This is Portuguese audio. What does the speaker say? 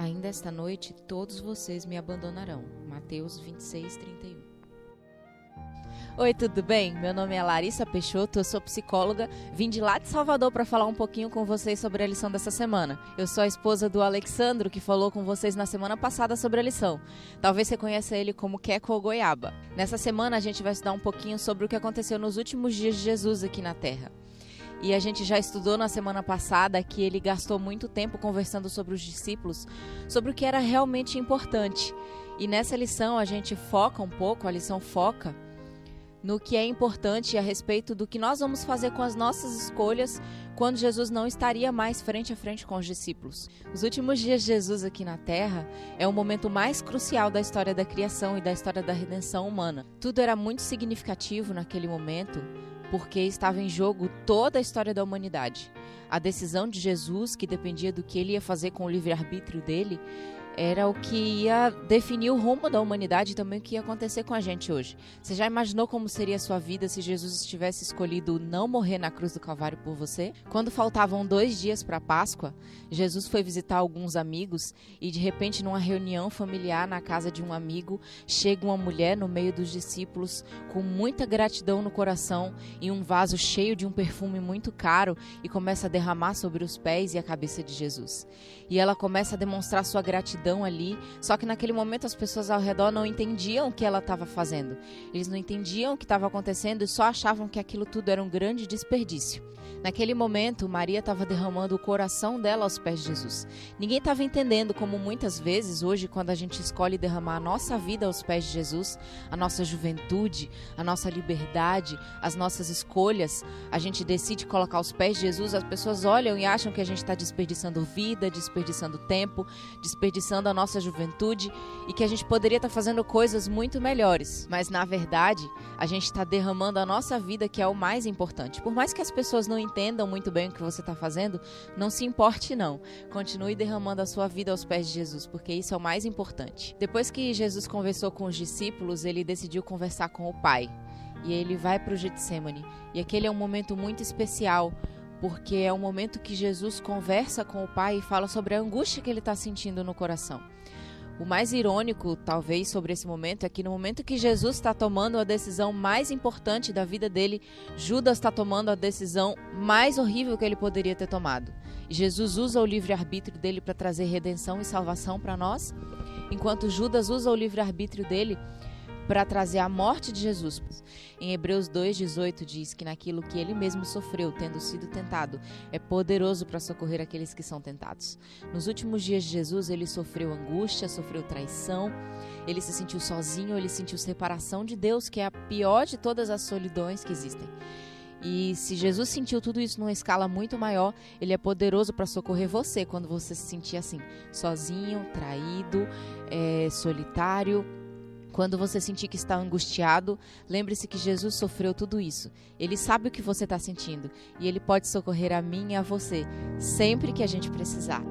Ainda esta noite todos vocês me abandonarão. Mateus 26, 31. Oi, tudo bem? Meu nome é Larissa Peixoto, eu sou psicóloga, vim de lá de Salvador para falar um pouquinho com vocês sobre a lição dessa semana. Eu sou a esposa do Alexandro, que falou com vocês na semana passada sobre a lição. Talvez você conheça ele como Queco ou Goiaba. Nessa semana a gente vai estudar um pouquinho sobre o que aconteceu nos últimos dias de Jesus aqui na Terra. E a gente já estudou na semana passada que ele gastou muito tempo conversando sobre os discípulos, sobre o que era realmente importante. E nessa lição a gente foca um pouco, a lição foca no que é importante a respeito do que nós vamos fazer com as nossas escolhas quando Jesus não estaria mais frente a frente com os discípulos. Os últimos dias de Jesus aqui na Terra é o momento mais crucial da história da criação e da história da redenção humana. Tudo era muito significativo naquele momento, porque estava em jogo toda a história da humanidade. A decisão de Jesus, que dependia do que ele ia fazer com o livre-arbítrio dele, era o que ia definir o rumo da humanidade e também o que ia acontecer com a gente hoje. Você já imaginou como seria a sua vida se Jesus tivesse escolhido não morrer na cruz do Calvário por você? Quando faltavam 2 dias para a Páscoa, Jesus foi visitar alguns amigos e de repente numa reunião familiar na casa de um amigo, chega uma mulher no meio dos discípulos com muita gratidão no coração e um vaso cheio de um perfume muito caro e começa a derramar sobre os pés e a cabeça de Jesus. E ela começa a demonstrar sua gratidão ali, só que naquele momento as pessoas ao redor não entendiam o que ela estava fazendo. Eles não entendiam o que estava acontecendo e só achavam que aquilo tudo era um grande desperdício. Naquele momento, Maria estava derramando o coração dela aos pés de Jesus. Ninguém estava entendendo como muitas vezes hoje, quando a gente escolhe derramar a nossa vida aos pés de Jesus, a nossa juventude, a nossa liberdade, as nossas escolhas, a gente decide colocar aos pés de Jesus, as pessoas olham e acham que a gente está desperdiçando vida, desperdiçando tempo, desperdiçando a nossa juventude e que a gente poderia estar fazendo coisas muito melhores. Mas na verdade, a gente está derramando a nossa vida, que é o mais importante. Por mais que as pessoas não entendam muito bem o que você está fazendo, não se importe não. Continue derramando a sua vida aos pés de Jesus, porque isso é o mais importante. Depois que Jesus conversou com os discípulos, ele decidiu conversar com o Pai. E ele vai para o Getsemane. E aquele é um momento muito especial, porque é um momento que Jesus conversa com o Pai e fala sobre a angústia que ele está sentindo no coração. O mais irônico, talvez, sobre esse momento é que no momento que Jesus está tomando a decisão mais importante da vida dele, Judas está tomando a decisão mais horrível que ele poderia ter tomado. E Jesus usa o livre-arbítrio dele para trazer redenção e salvação para nós, enquanto Judas usa o livre-arbítrio dele para trazer a morte de Jesus. Em Hebreus 2,18 diz que naquilo que ele mesmo sofreu, tendo sido tentado, é poderoso para socorrer aqueles que são tentados. Nos últimos dias de Jesus, ele sofreu angústia, sofreu traição, ele se sentiu sozinho, ele sentiu separação de Deus, que é a pior de todas as solidões que existem. E se Jesus sentiu tudo isso numa escala muito maior, ele é poderoso para socorrer você quando você se sentir assim, sozinho, traído, solitário. Quando você sentir que está angustiado, lembre-se que Jesus sofreu tudo isso. Ele sabe o que você está sentindo e ele pode socorrer a mim e a você sempre que a gente precisar.